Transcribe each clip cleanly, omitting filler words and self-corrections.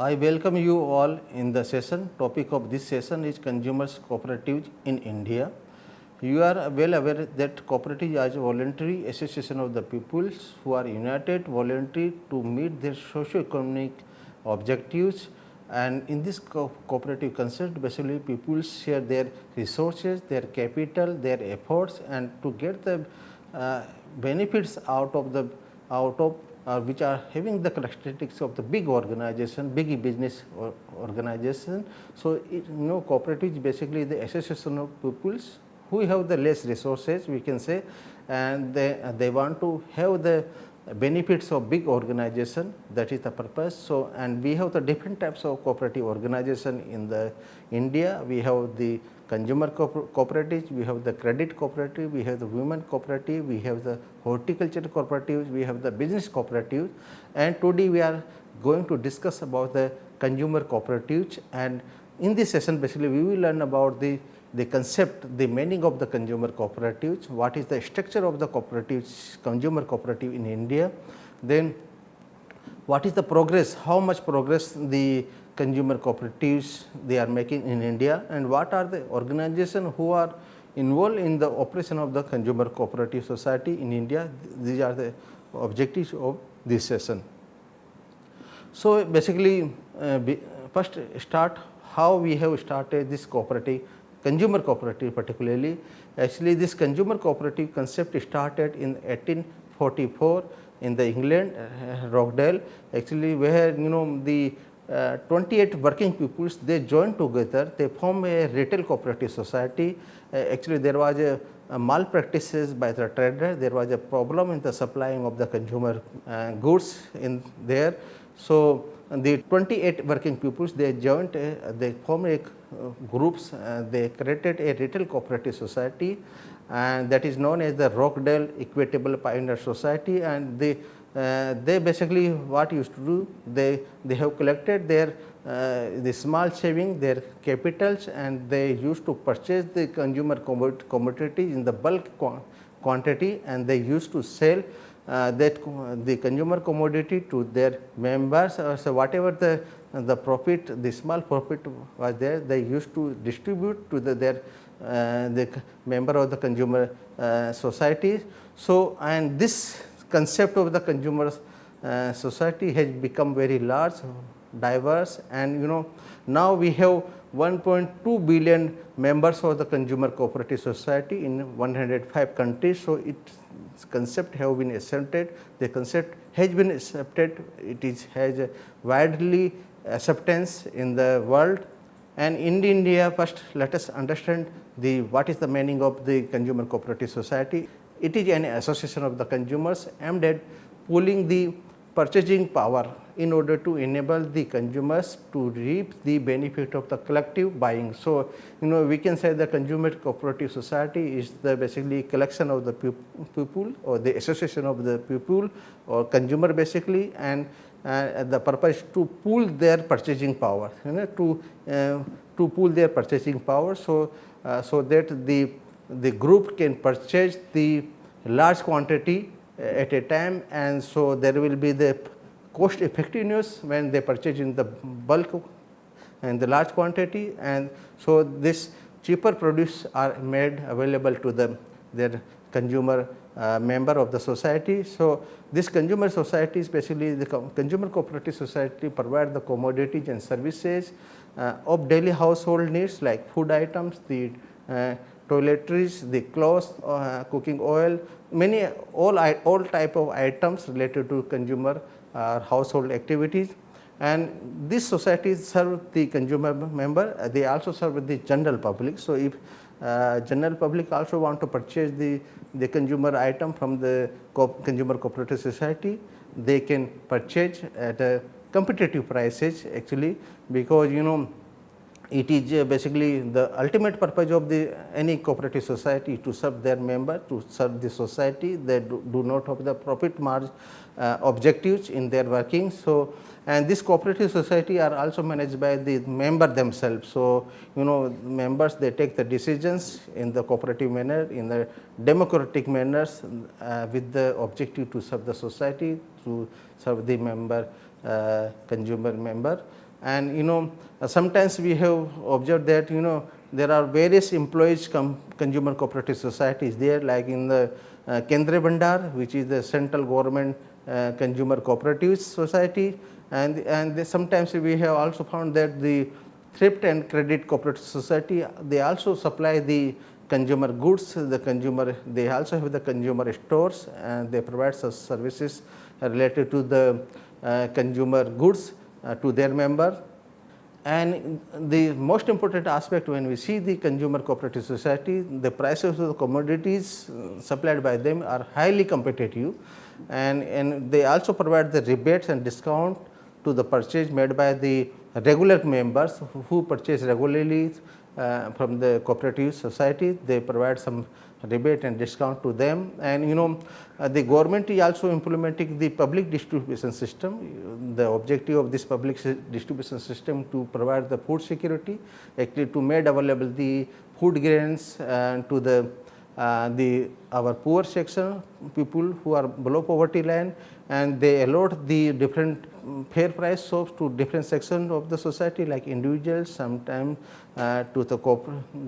I welcome you all in the session. Topic of this session is consumers cooperatives in India. You are well aware that cooperative is a voluntary association of the peoples who are united voluntarily to meet their socio-economic objectives, and in this cooperative concept basically people share their resources, their capital, their efforts, and to get the benefits out of which are having the characteristics of the big organization, big business organization. So, cooperative is basically the association of peoples who have the less resources, we can say, and they want to have the benefits of big organization, that is the purpose. So, and we have the different types of cooperative organization in the India. We have the consumer cooperatives, we have the credit cooperative, we have the women cooperative, we have the horticulture cooperatives, we have the business cooperatives, and today we are going to discuss about the consumer cooperatives. And in this session basically we will learn about the concept, the meaning of the consumer cooperatives, what is the structure of the cooperatives, consumer cooperative in India, then what is the progress, how much progress the consumer cooperatives they are making in India, and what are the organizations who are involved in the operation of the consumer cooperative society in India. These are the objectives of this session. So, basically first start how we have started this cooperative, consumer cooperative particularly. Actually this consumer cooperative concept started in 1844 in the England, Rochdale, actually where the 28 working peoples they joined together, they form a retail cooperative society. Actually there was a malpractices by the trader, there was a problem in the supplying of the consumer goods in there. So, the 28 working peoples they joined, they formed groups, they created a retail cooperative society, and that is known as the Rochdale Equitable Pioneer Society. And they basically what used to do, they have collected their the small saving, their capitals, and they used to purchase the consumer commodities in the bulk quantity, and they used to sell the consumer commodity to their members. So, whatever the profit, the small profit was there, they used to distribute to the member of the consumer society. So, and this concept of the consumer society has become very large, diverse, and now we have 1.2 billion members of the consumer cooperative society in 105 countries. So, its concept have been accepted, the concept has been accepted, it has a widely acceptance in the world. And in India, first let us understand what is the meaning of the consumer cooperative society. It is an association of the consumers aimed at pooling the purchasing power in order to enable the consumers to reap the benefit of the collective buying. So, we can say the consumer cooperative society is the basically collection of the people or the association of the people or consumer basically, and the purpose is to pool their purchasing power, to pool their purchasing power, so that the group can purchase the large quantity at a time, and so there will be the cost effectiveness when they purchase in the bulk and the large quantity, and so this cheaper produce are made available to their consumer member of the society. So, this consumer society is basically the consumer cooperative society provide the commodities and services of daily household needs like food items, the toiletries, the clothes, cooking oil, all type of items related to consumer household activities. And these societies serve the consumer member, they also serve the general public. So, if general public also want to purchase the consumer item from the consumer cooperative society, they can purchase at a competitive prices actually, because it is basically the ultimate purpose of any cooperative society to serve their member, to serve the society. They do not have the profit margin objectives in their working. So, and this cooperative society are also managed by the member themselves. So, members they take the decisions in the cooperative manner, in the democratic manners, with the objective to serve the society, to serve the member, consumer member. And sometimes we have observed that there are various employees consumer cooperative societies there, like in the Kendriya Bhandar, which is the central government consumer cooperative society, and sometimes we have also found that the thrift and credit cooperative society, they also supply the consumer goods, they also have the consumer stores, and they provide such services related to the consumer goods to their members. And the most important aspect, when we see the consumer cooperative society, the prices of the commodities supplied by them are highly competitive, and they also provide the rebates and discount to the purchase made by the regular members who purchase regularly from the cooperative society. They provide some rebate and discount to them. And the government is also implementing the public distribution system. The objective of this public distribution system to provide the food security, actually to make available the food grains to the our poor section, people who are below poverty line, and they allot the different fair price shops to different sections of the society, like individuals, sometimes to the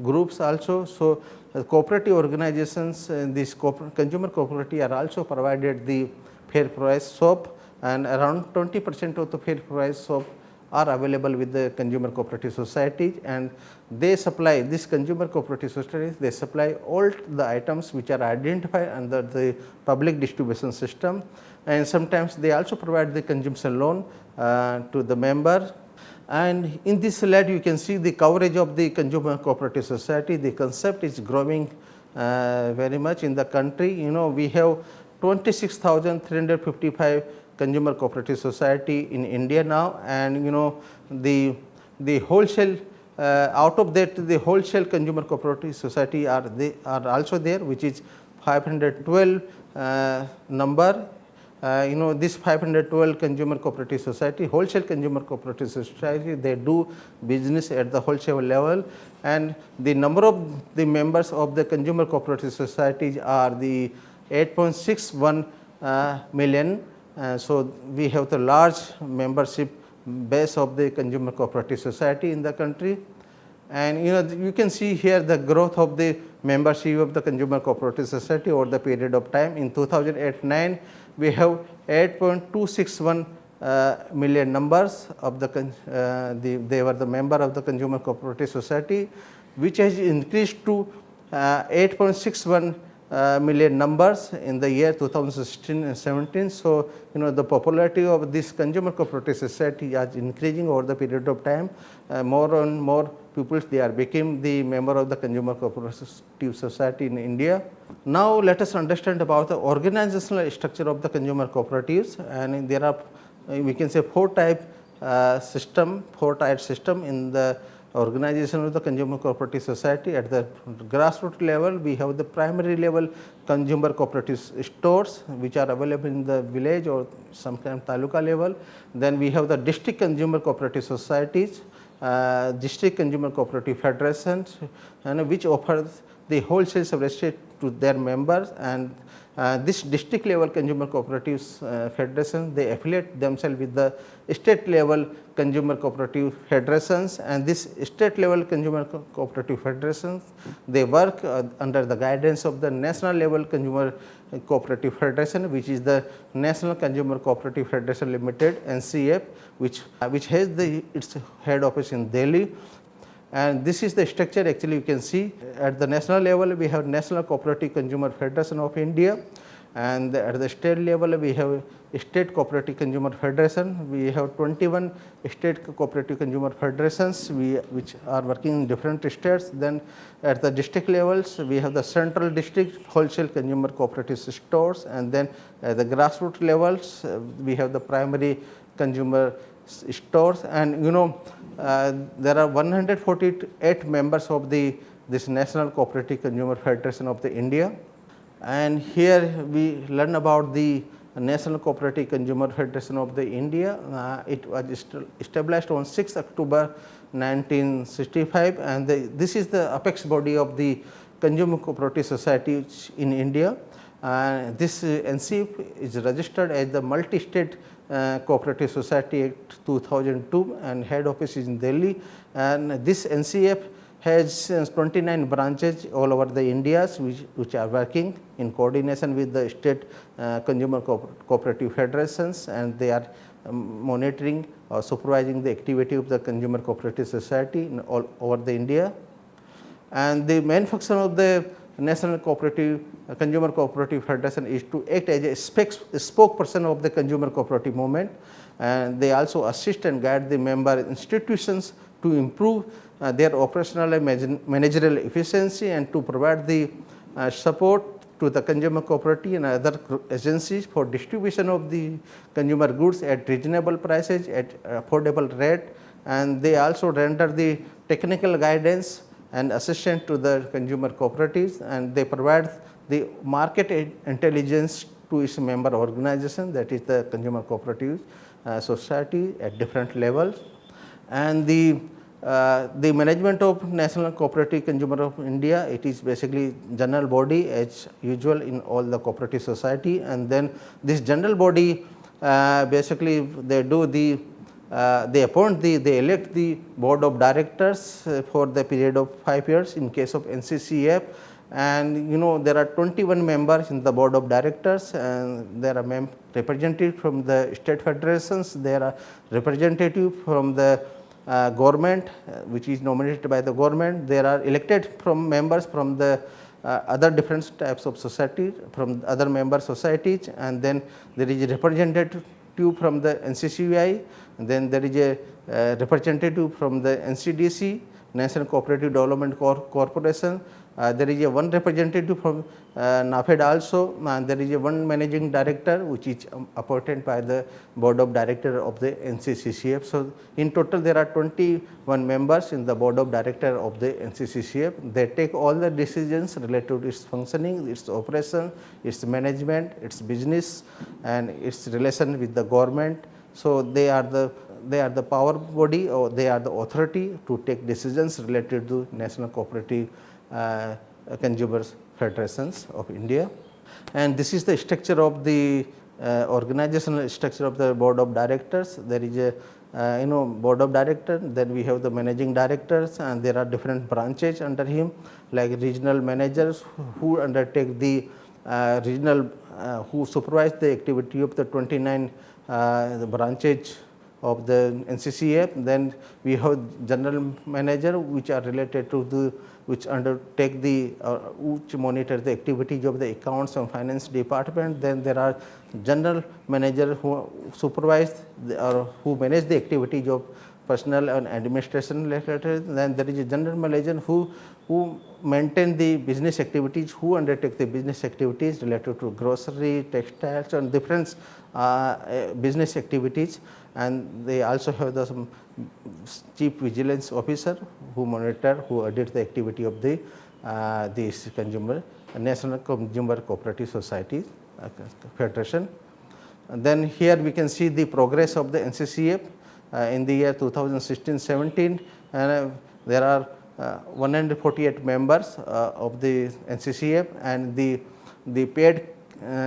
groups also. So cooperative organizations, these consumer cooperative are also provided the fair price shop, and around 20% of the fair price shop are available with the consumer cooperative societies, and they supply, this consumer cooperative societies, they supply all the items which are identified under the public distribution system, and sometimes they also provide the consumption loan to the member. And in this slide you can see the coverage of the consumer cooperative society. The concept is growing very much in the country. We have 26,355 consumer cooperative society in India now, and the wholesale, out of that the wholesale consumer cooperative society are also there, which is 512 number. This 512 consumer cooperative society, wholesale consumer cooperative society, they do business at the wholesale level, and the number of the members of the consumer cooperative societies are the 8.61 million. So we have the large membership base of the consumer cooperative society in the country. And you can see here the growth of the membership of the consumer cooperative society over the period of time. In 2008-9 we have 8.261 million numbers of they were the member of the consumer cooperative society, which has increased to 8.61 million numbers in the year 2016 and 17. So the popularity of this consumer cooperative society is increasing over the period of time. More and more people, they are becoming the member of the consumer cooperative society in India. Now let us understand about the organizational structure of the consumer cooperatives, and there are, we can say, four tier system in the organization of the consumer cooperative society. At the grassroots level, we have the primary level consumer cooperative stores, which are available in the village or sometimes taluka level. Then we have the district consumer cooperative societies, district consumer cooperative federations, and which offers the wholesale services to their members. And this district level consumer cooperatives federations, they affiliate themselves with the state level consumer cooperative federations, and this state level consumer cooperative federations, they work under the guidance of the national level consumer cooperative federation, which is the National Consumer Cooperative Federation Limited, NCF, which has its head office in Delhi. And this is the structure. Actually you can see at the national level we have National Cooperative Consumer Federation of India, and at the state level we have State Cooperative Consumer Federation. We have 21 state cooperative consumer federations which are working in different states. Then at the district levels we have the Central District Wholesale Consumer Cooperative Stores, and then at the grassroots levels we have the primary consumer stores. And there are 148 members of this National Cooperative Consumer Federation of the India. And here we learn about the National Cooperative Consumer Federation of the India. It was established on 6 October 1965, and this is the apex body of the consumer cooperative society in India. This NCF is registered as the multi-state Cooperative Society Act 2002, and head office is in Delhi. And this NCF has 29 branches all over the India, which are working in coordination with the state consumer cooperative federations, and they are monitoring or supervising the activity of the consumer cooperative society in all over the India. And the main function of the National Cooperative Consumer Cooperative Federation is to act as a spokesperson of the consumer cooperative movement, and they also assist and guide the member institutions to improve their operational and managerial efficiency, and to provide the support to the consumer cooperative and other agencies for distribution of the consumer goods at reasonable prices at affordable rate. And they also render the technical guidance and assistance to the consumer cooperatives, and they provide the market intelligence to its member organization, that is the consumer cooperative society at different levels. And the management of National Cooperative Consumer of India, it is basically general body as usual in all the cooperative society. And then this general body basically they do the they elect the board of directors for the period of 5 years in case of NCCF. And there are 21 members in the board of directors, and there are representatives from the state federations, there are representatives from the government, which is nominated by the government. There are elected from members from the other different types of society, from other member societies, and then there is a representative from the NCCI, and then there is a representative from the NCDC, National Cooperative Development Corporation. There is a one representative from NAFED also, and there is a one managing director which is appointed by the board of director of the NCCCF. So in total there are 21 members in the board of director of the NCCCF. They take all the decisions related to its functioning, its operation, its management, its business, and its relation with the government. So they are the power body, or they are the authority to take decisions related to National Cooperative Consumers Federations of India. And this is the structure of the organizational structure of the board of directors. There is a board of directors, then we have the managing directors, and there are different branches under him, like regional managers who undertake the who supervise the activity of the 29 branches of the NCCF. Then we have general manager, which are related to which undertake which monitor the activities of the accounts and finance department. Then there are general manager who supervise or who manage the activities of personnel and administration related. Then there is a general manager who maintain the business activities, who undertake the business activities related to grocery, textiles, and different business activities. And they also have some chief vigilance officer who monitor, who audit the activity of this National Consumer Cooperative Society Federation. And then here we can see the progress of the NCCF in the year 2016-17, and there are 148 members of the NCCF, and the paid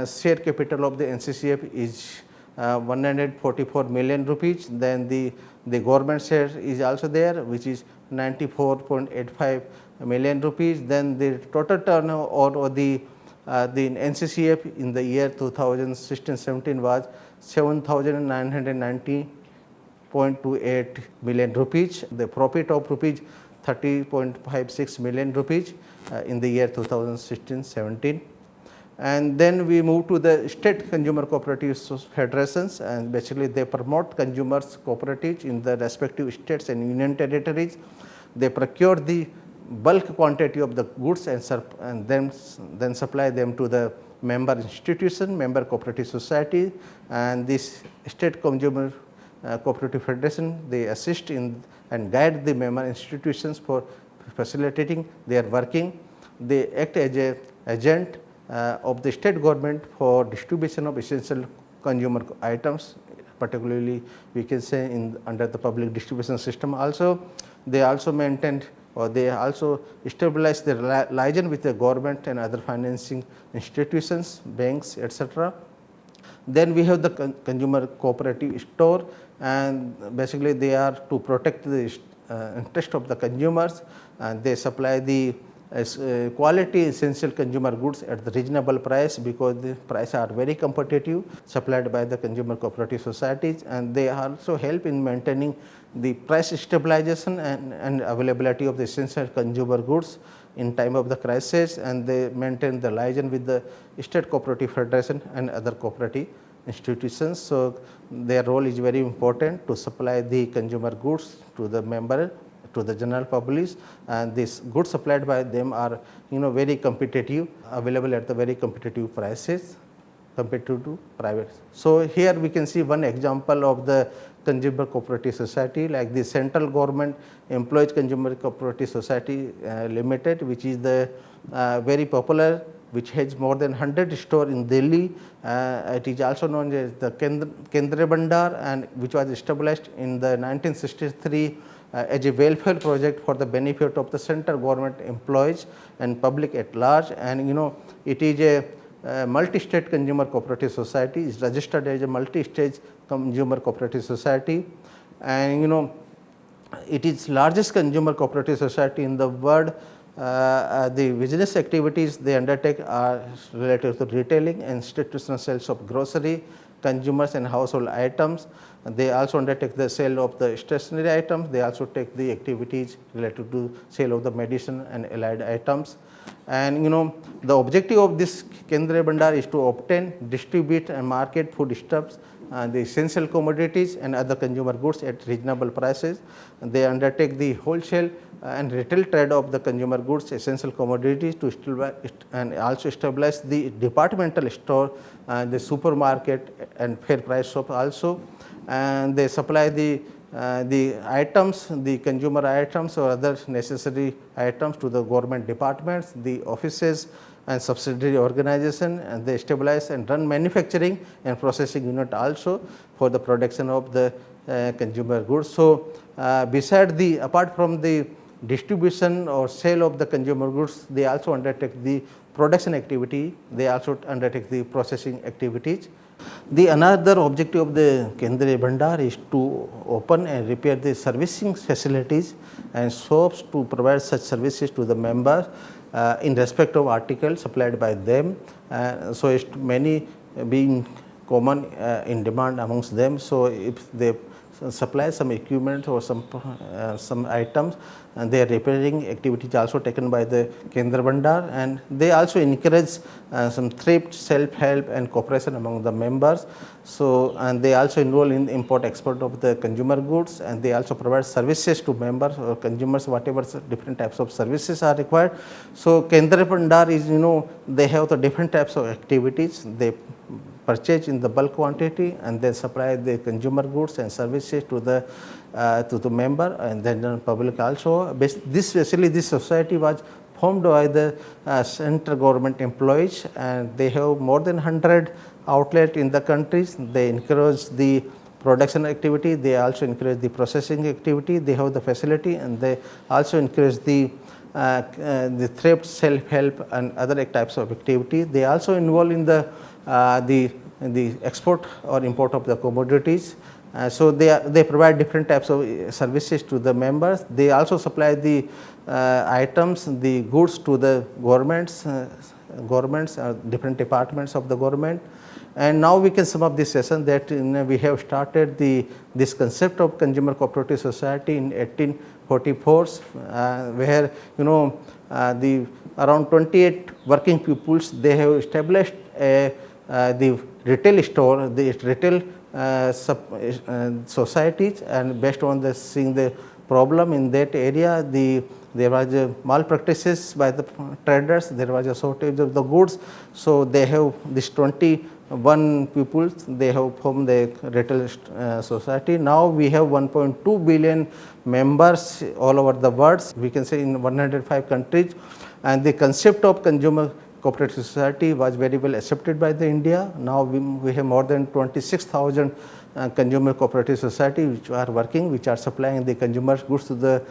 share capital of the NCCF is 144 million rupees. Then the government share is also there, which is 94.85 million rupees. Then the total turnover or the NCCF in the year 2016-17 was 7,990.28 million rupees. The profit of rupees 30.56 million rupees in the year 2016-17. And then we move to the state consumer cooperative federations, and basically they promote consumers cooperatives in the respective states and union territories. They procure the bulk quantity of the goods and then supply them to the member institution, member cooperative society, and this state consumer cooperative federation, they assist in and guide the member institutions for facilitating their working. They act as a agent of the state government for distribution of essential consumer items, particularly we can say under the public distribution system. Also, they also maintained, or they also stabilize their liaison with the government and other financing institutions, banks, etc. Then we have the consumer cooperative store, and basically they are to protect the interest of the consumers, and they supply the quality essential consumer goods at the reasonable price, because the prices are very competitive supplied by the consumer cooperative societies, and they also help in maintaining the price stabilization and availability of the essential consumer goods in time of the crisis, and they maintain the liaison with the state cooperative federation and other cooperative institutions. So their role is very important to supply the consumer goods to the member, to the general public, and these goods supplied by them are very competitive, available at the very competitive prices compared to private. So here we can see one example of the consumer cooperative society, like the central government employees consumer cooperative society limited, which is the very popular, which has more than 100 stores in Delhi. It is also known as the Kendra Bandar, and which was established in the 1963 as a welfare project for the benefit of the central government employees and public at large. And it is a multi-state consumer cooperative society, is registered as a multi-state consumer cooperative society, and it is largest consumer cooperative society in the world. The business activities they undertake are related to retailing and institutional sales of grocery, consumers and household items. They also undertake the sale of the stationery items. They also take the activities related to sale of the medicine and allied items. And the objective of this Kendra Bandar is to obtain, distribute and market foodstuffs, the essential commodities and other consumer goods at reasonable prices. And they undertake the wholesale and retail trade of the consumer goods, essential commodities, to and also establish the departmental store, the supermarket and fair price shop also. And they supply the items, the consumer items or other necessary items to the government departments, the offices and subsidiary organization, and they stabilize and run manufacturing and processing unit also for the production of the consumer goods. So apart from the distribution or sale of the consumer goods, they also undertake the production activity, they also undertake the processing activities. The another objective of the Kendra Bandar is to open and repair the servicing facilities and shops to provide such services to the members in respect of articles supplied by them. So as to many being common in demand amongst them. So if they supply some equipment or some items, and their repairing activities also taken by the Kendra Bandar, and they also encourage some thrift, self-help and cooperation among the members. So and they also enroll in import export of the consumer goods, and they also provide services to members or consumers, whatever different types of services are required. So Kendra Bandar is they have the different types of activities. They purchase in the bulk quantity and then supply the consumer goods and services to the member and then the public also. This society was formed by the central government employees, and they have more than 100 outlets in the countries. They encourage the production activity, they also encourage the processing activity, they have the facility, and they also encourage the thrift, self-help and other types of activity. They also involve in the export or import of the commodities. So they provide different types of services to the members. They also supply the items, the goods to the governments, different departments of the government. And now we can sum up this session that we have started this concept of consumer cooperative society in 1844, where the around 28 working peoples, they have established the retail store, the retail societies, and based on seeing the problem in that area, there was a malpractices by the traders, there was a shortage of the goods. So they have this 21 people, they have formed the retail society. Now we have 1.2 billion members all over the world, we can say in 105 countries, and the concept of consumer cooperative society was very well accepted by the India. Now we have more than 26,000 consumer cooperative society which are working, which are supplying the consumer goods to the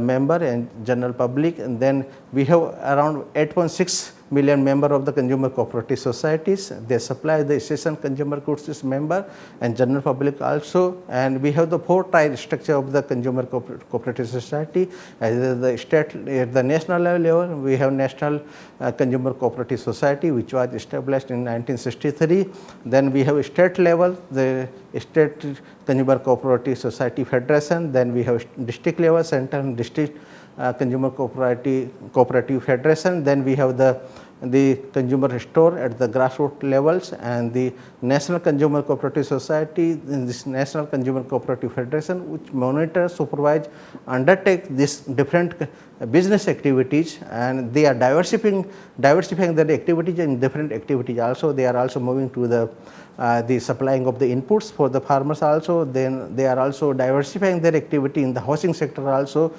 member and general public. And then we have around 8.6 million member of the consumer cooperative societies. They supply the essential consumer goods member and general public also. And we have the 4-tier structure of the consumer cooperative society. As the state, at the national level, we have National Consumer Cooperative Society, which was established in 1963. Then we have state level, the State Consumer Cooperative Society Federation. Then we have district level, Central District Consumer Cooperative Federation. Then we have the consumer store at the grassroots levels, and the National Consumer Cooperative Society, in this National Consumer Cooperative Federation, which monitor, supervise, undertake these different business activities, and they are diversifying their activities in different activities. Also, they are also moving to the supplying of the inputs for the farmers also. Then they are also diversifying their activity in the housing sector also.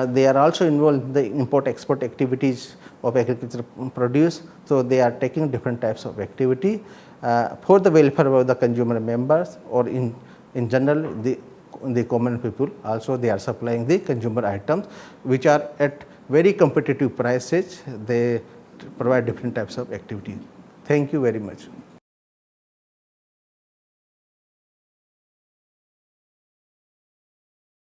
They are also involved in the import export activities of agricultural produce. So they are taking different types of activity for the welfare of the consumer members, or in general the common people. Also they are supplying the consumer items which are at very competitive prices. They provide different types of activity. Thank you very much.